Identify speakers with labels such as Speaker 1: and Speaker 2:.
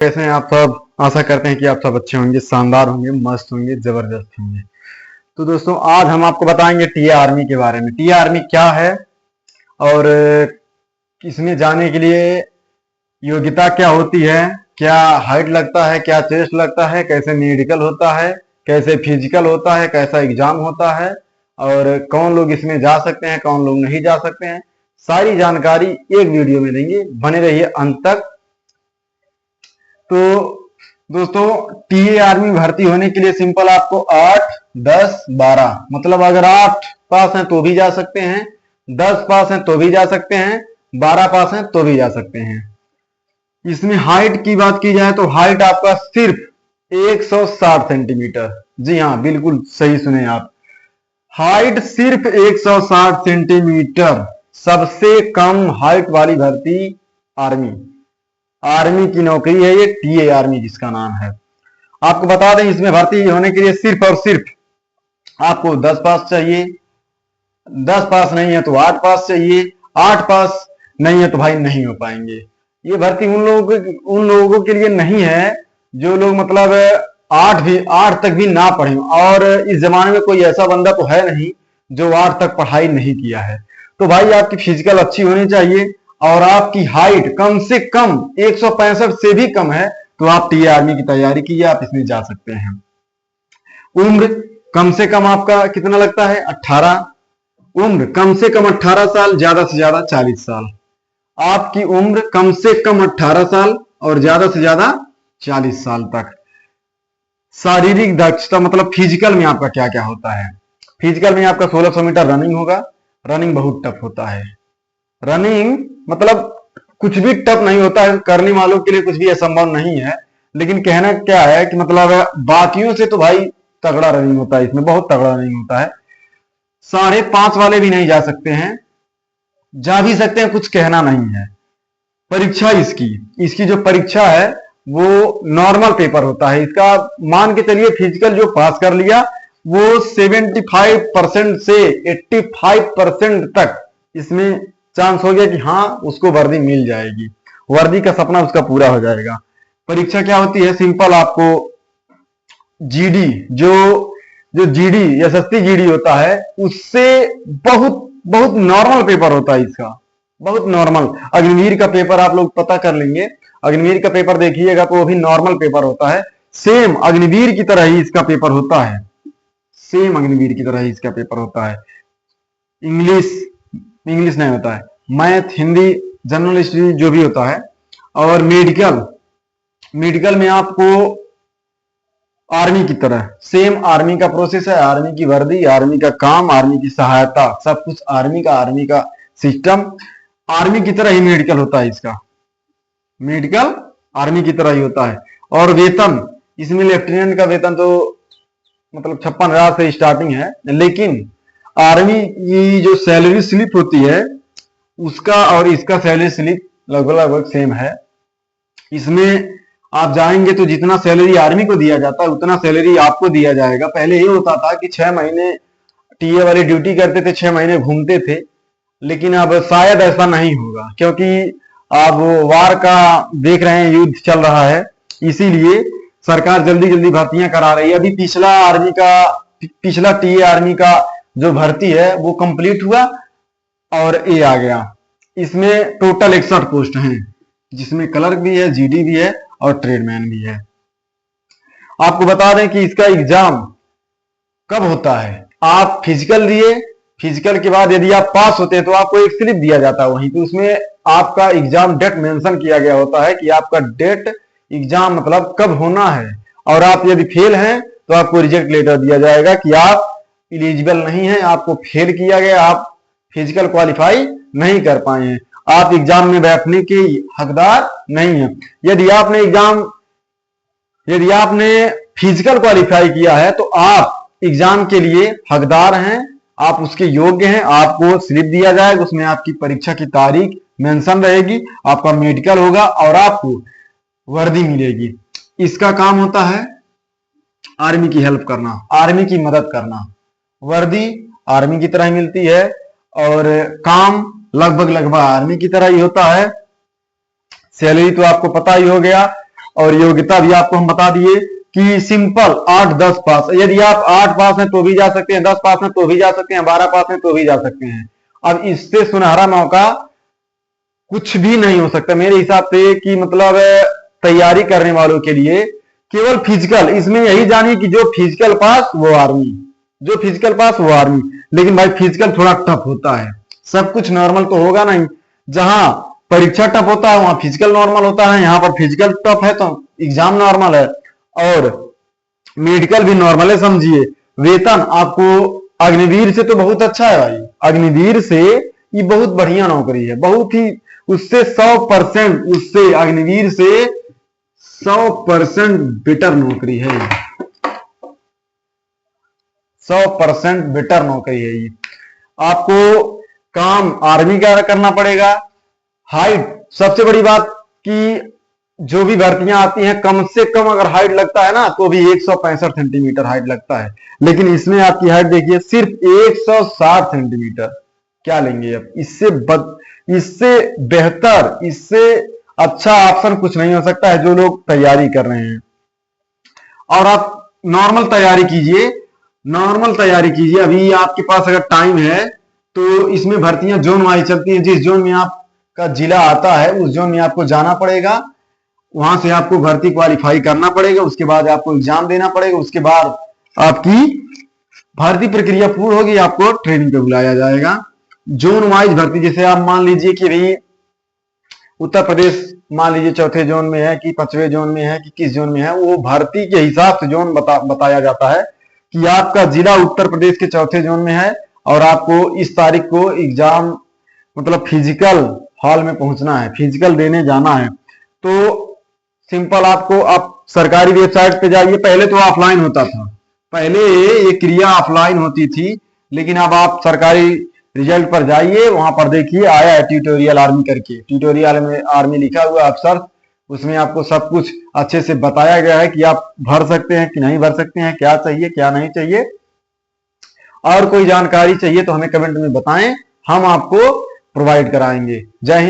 Speaker 1: कैसे हैं आप सब। आशा करते हैं कि आप सब अच्छे होंगे, शानदार होंगे, मस्त होंगे, जबरदस्त होंगे। तो दोस्तों आज हम आपको बताएंगे टीए आर्मी के बारे में। टीए आर्मी क्या है और इसमें जाने के लिए योग्यता क्या होती है, क्या हाइट लगता है, क्या चेस्ट लगता है, कैसे मेडिकल होता है, कैसे फिजिकल होता है, कैसा एग्जाम होता है और कौन लोग इसमें जा सकते हैं, कौन लोग नहीं जा सकते हैं, सारी जानकारी एक वीडियो में देंगे। बने रहिए अंत तक। तो दोस्तों टीए आर्मी भर्ती होने के लिए सिंपल आपको 8, 10, 12 मतलब अगर 8 पास हैं तो भी जा सकते हैं, 10 पास हैं तो भी जा सकते हैं, 12 पास हैं तो भी जा सकते हैं। इसमें हाइट की बात की जाए तो हाइट आपका सिर्फ 160 सेंटीमीटर। जी हाँ, बिल्कुल सही सुने आप, हाइट सिर्फ 160 सेंटीमीटर। सबसे कम हाइट वाली भर्ती आर्मी आर्मी की नौकरी है ये, टीए आर्मी जिसका नाम है। आपको बता दें इसमें भर्ती होने के लिए सिर्फ और सिर्फ आपको 10 पास चाहिए, 10 पास नहीं है तो 8 पास चाहिए, 8 पास नहीं है तो भाई नहीं हो पाएंगे। ये भर्ती उन लोगों के लिए नहीं है जो लोग मतलब 8 तक भी ना पढ़े। और इस जमाने में कोई ऐसा बंदा तो है नहीं जो 8 तक पढ़ाई नहीं किया है। तो भाई आपकी फिजिकल अच्छी होनी चाहिए और आपकी हाइट कम से कम 165 से भी कम है तो आप टीए आर्मी की तैयारी कीजिए, आप इसमें जा सकते हैं। उम्र कम से कम आपका कितना लगता है, 18। उम्र कम से कम 18 साल, ज्यादा से ज्यादा 40 साल। आपकी उम्र कम से कम 18 साल और ज्यादा से ज्यादा 40 साल तक। शारीरिक दक्षता मतलब फिजिकल में आपका क्या क्या होता है। फिजिकल में आपका 1600 मीटर रनिंग होगा। रनिंग बहुत टफ होता है। रनिंग मतलब कुछ भी टफ नहीं होता है, करने वालों के लिए कुछ भी असंभव नहीं है। लेकिन कहना क्या है कि मतलब बाकियों से तो भाई तगड़ा रनिंग होता है, इसमें बहुत तगड़ा रनिंग होता है। 5.5 वाले भी नहीं जा सकते हैं, जा भी सकते हैं, कुछ कहना नहीं है। परीक्षा इसकी जो परीक्षा है वो नॉर्मल पेपर होता है इसका। मान के चलिए फिजिकल जो पास कर लिया वो 75% से 85% तक इसमें चांस हो गया कि हाँ उसको वर्दी मिल जाएगी, वर्दी का सपना उसका पूरा हो जाएगा। परीक्षा क्या होती है, सिंपल आपको जीडी जो जीडी या सस्ती जीडी होता है उससे बहुत बहुत नॉर्मल पेपर होता है इसका, बहुत नॉर्मल। अग्निवीर का पेपर आप लोग पता कर लेंगे, अग्निवीर का पेपर देखिएगा तो वो भी नॉर्मल पेपर होता है। सेम अग्निवीर की तरह ही इसका पेपर होता है, सेम अग्निवीर की तरह ही इसका पेपर होता है। इंग्लिश नहीं होता है, मैथ, हिंदी, जनरल स्टडी जो भी होता है। और मेडिकल में आपको आर्मी की तरह सेम आर्मी का प्रोसेस है, आर्मी की वर्दी, आर्मी का काम, आर्मी की सहायता, सब कुछ आर्मी का सिस्टम आर्मी की तरह ही मेडिकल होता है इसका। मेडिकल आर्मी की तरह ही होता है। और वेतन इसमें लेफ्टिनेंट का वेतन तो मतलब 56,000 से स्टार्टिंग है, लेकिन आर्मी की जो सैलरी स्लिप होती है उसका और इसका सैलरी स्लिप लगभग सेम है। इसमें आप जाएंगे तो जितना सैलरी आर्मी को दिया जाता है उतना सैलरी आपको दिया जाएगा। पहले ये होता था कि 6 महीने टीए वाले ड्यूटी करते थे, 6 महीने घूमते थे, लेकिन अब शायद ऐसा नहीं होगा क्योंकि अब वार का देख रहे हैं, युद्ध चल रहा है, इसीलिए सरकार जल्दी जल्दी भर्तियां करा रही है। अभी पिछला टीए आर्मी का जो भर्ती है वो कंप्लीट हुआ और ये आ गया। इसमें टोटल 61 पोस्ट हैं जिसमें क्लर्क भी है, जीडी भी है और ट्रेडमैन भी है। आपको बता दें कि इसका एग्जाम कब होता है। आप फिजिकल दिए, फिजिकल के बाद यदि आप पास होते हैं तो आपको एक स्लिप दिया जाता है वहीं पे, उसमें आपका एग्जाम डेट मेंशन किया गया होता है कि आपका डेट एग्जाम मतलब कब होना है। और आप यदि फेल हैं तो आपको रिजेक्ट लेटर दिया जाएगा कि आप इलिजिबल नहीं है, आपको फेल किया गया, आप फिजिकल क्वालिफाई नहीं कर पाए हैं, आप एग्जाम में बैठने के हकदार नहीं है। यदि आपने फिजिकल क्वालिफाई किया है तो आप एग्जाम के लिए हकदार हैं, आप उसके योग्य हैं। आपको स्लिप दिया जाएगा, उसमें आपकी परीक्षा की तारीख मेंशन रहेगी, आपका मेडिकल होगा और आपको वर्दी मिलेगी। इसका काम होता है आर्मी की हेल्प करना, आर्मी की मदद करना। वर्दी आर्मी की तरह ही मिलती है और काम लगभग आर्मी की तरह ही होता है। सैलरी तो आपको पता ही हो गया। और योग्यता भी आपको हम बता दिए कि सिंपल 8-10 पास, यदि आप 8 पास हैं तो भी जा सकते हैं, 10 पास हैं तो भी जा सकते हैं, 12 पास हैं तो भी जा सकते हैं। अब इससे सुनहरा मौका कुछ भी नहीं हो सकता मेरे हिसाब से कि मतलब तैयारी करने वालों के लिए केवल फिजिकल, इसमें यही जानिए कि जो फिजिकल पास वो आर्मी, जो फिजिकल पास वो आर्मी। लेकिन भाई फिजिकल थोड़ा टफ होता है, सब कुछ नॉर्मल तो होगा नहीं। जहां परीक्षा टफ होता है वहां फिजिकल नॉर्मल होता है, यहाँ पर फिजिकल टफ है तो एग्जाम नॉर्मल है, और मेडिकल भी नॉर्मल है समझिए। वेतन आपको अग्निवीर से तो बहुत अच्छा है भाई, अग्निवीर से ये बहुत बढ़िया नौकरी है, बहुत ही उससे 100%, उससे अग्निवीर से 100% बेटर नौकरी है, 100% बेटर नौकरी है ये। आपको काम आर्मी का करना पड़ेगा। हाइट सबसे बड़ी बात कि जो भी भर्तियां आती हैं कम से कम अगर हाइट लगता है ना तो भी 165 सेंटीमीटर हाइट लगता है, लेकिन इसमें आपकी हाइट देखिए सिर्फ 160 सेंटीमीटर। क्या लेंगे अब इससे बेहतर, इससे अच्छा ऑप्शन कुछ नहीं हो सकता है जो लोग तैयारी कर रहे हैं। और आप नॉर्मल तैयारी कीजिए, नॉर्मल तैयारी कीजिए। अभी आपके पास अगर टाइम है तो इसमें भर्तियां जोन वाइज चलती हैं, जिस जोन में आपका जिला आता है उस जोन में आपको जाना पड़ेगा, वहां से आपको भर्ती क्वालिफाई करना पड़ेगा, उसके बाद आपको एग्जाम देना पड़ेगा, उसके बाद आपकी भर्ती प्रक्रिया पूर्ण होगी, आपको ट्रेनिंग पे बुलाया जाएगा। जोन वाइज भर्ती, जैसे आप मान लीजिए कि भाई उत्तर प्रदेश मान लीजिए चौथे जोन में है कि पांचवें जोन में है कि किस जोन में है, वो भर्ती के हिसाब से जोन बताया जाता है कि आपका जिला उत्तर प्रदेश के चौथे जोन में है और आपको इस तारीख को एग्जाम मतलब फिजिकल हॉल में पहुंचना है, फिजिकल देने जाना है। तो सिंपल आपको आप सरकारी वेबसाइट पे जाइए, पहले तो ऑफलाइन होता था, पहले ये क्रिया ऑफलाइन होती थी, लेकिन अब आप सरकारी रिजल्ट पर जाइए, वहां पर देखिए आया है ट्यूटोरियल आर्मी करके, ट्यूटोरियल में आर्मी लिखा हुआ है अफसर, उसमें आपको सब कुछ अच्छे से बताया गया है कि आप भर सकते हैं कि नहीं भर सकते हैं, क्या चाहिए क्या नहीं चाहिए। और कोई जानकारी चाहिए तो हमें कमेंट में बताएं, हम आपको प्रोवाइड कराएंगे। जय हिंद।